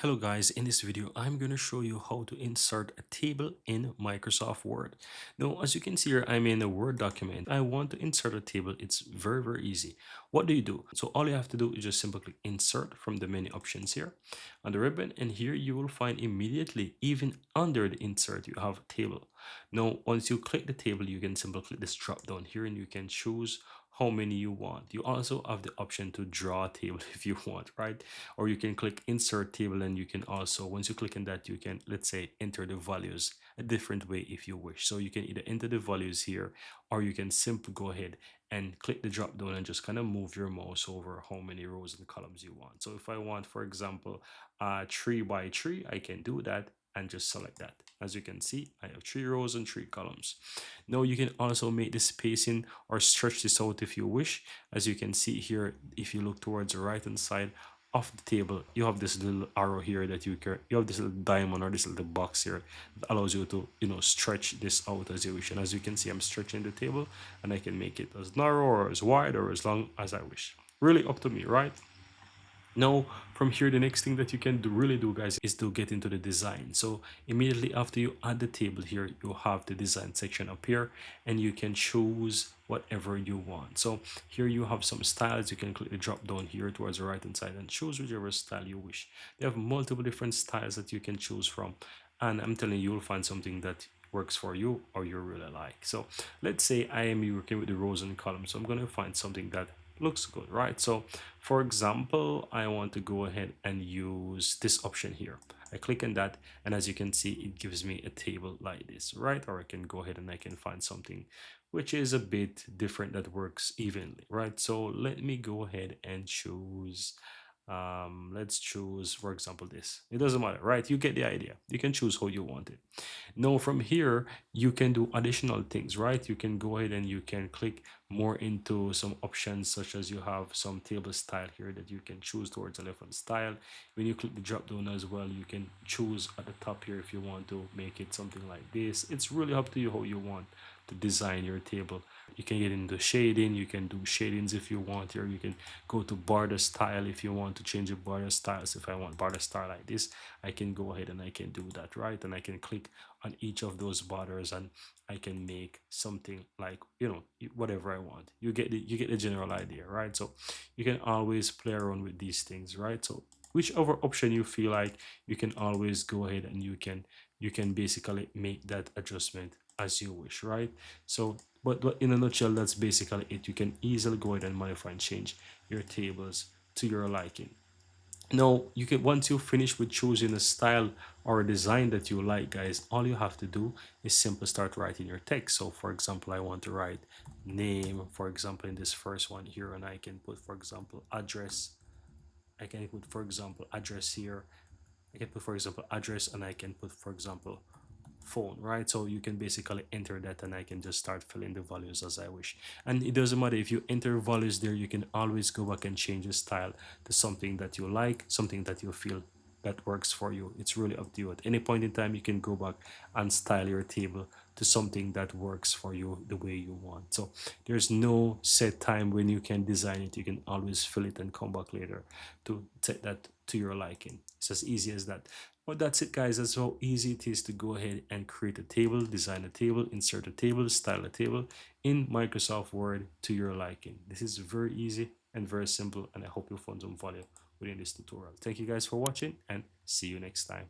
Hello guys, in this video I'm going to show you how to insert a table in Microsoft Word. Now as you can see here, I'm in a Word document. I want to insert a table. It's very easy. What do? So all you have to do is just simply click insert from the menu options here on the ribbon, and here you will find immediately even under the insert you have a table. Now once you click the table, you can simply click this drop down here and you can choose how many you want. You also have the option to draw a table if you want, right? Or you can click insert table, and you can also, once you click on that, you can, let's say, enter the values a different way if you wish. So you can either enter the values here, or you can simply go ahead and click the drop down and just kind of move your mouse over how many rows and columns you want. So if I want, for example, 3 by 3, I can do that and just select that. As you can see, I have 3 rows and 3 columns. Now you can also make the spacing or stretch this out if you wish. As you can see here, if you look towards the right hand side of the table, you have this little arrow here that you have this little diamond or this little box here that allows you to stretch this out as you wish. And as you can see, I'm stretching the table and I can make it as narrow or as wide or as long as I wish. Really up to me, right? Now, from here, the next thing that you can do, guys, is to get into the design. So immediately after you add the table here, you have the design section up here, and you can choose whatever you want. So here you have some styles. You can click the drop down here towards the right hand side and choose whichever style you wish. They have multiple different styles that you can choose from, and I'm telling you, you'll find something that works for you or you really like. So let's say I am working with the rows and columns, so I'm going to find something that looks good, right? So for example, I want to go ahead and use this option here. I click on that, and as you can see, it gives me a table like this, right? Or I can go ahead and I can find something which is a bit different that works evenly, right? So let me go ahead and choose, let's choose, for example, this. It doesn't matter, right? You get the idea. You can choose how you want it. Now from here, you can do additional things, right? You can go ahead and you can click more into some options, such as you have some table style here that you can choose towards a different style. When you click the drop down as well, you can choose at the top here if you want to make it something like this. It's really up to you how you want to design your table. You can get into shading, you can do shadings if you want here. You can go to border style if you want to change the border styles. If I want border style like this, I can go ahead and I can do that, right? And I can click on each of those borders and I can make something like, whatever I want. You get the general idea, right? So you can always play around with these things, right? So whichever option you feel like, you can always go ahead and you can basically make that adjustment as you wish, right? So but in a nutshell, that's basically it. You can easily go ahead and modify and change your tables to your liking. Now, you can, once you finish with choosing a style or a design that you like, guys, all you have to do is simply start writing your text. So for example, I want to write name, for example, in this first one here, and I can put, for example, address. I can put, for example, address here. I can put, for example, address, and I can put, for example, phone, right? So you can basically enter that, and I can just start filling the values as I wish. And it doesn't matter if you enter values there, you can always go back and change the style to something that you like, something that you feel that works for you. It's really up to you. At any point in time, you can go back and style your table to something that works for you the way you want. So there's no set time when you can design it. You can always fill it and come back later to set that to your liking. It's as easy as that. But that's it, guys. That's how easy it is to go ahead and create a table, design a table, insert a table, style a table in Microsoft Word to your liking. This is very easy and very simple, and I hope you found some value within this tutorial. Thank you guys for watching, and see you next time.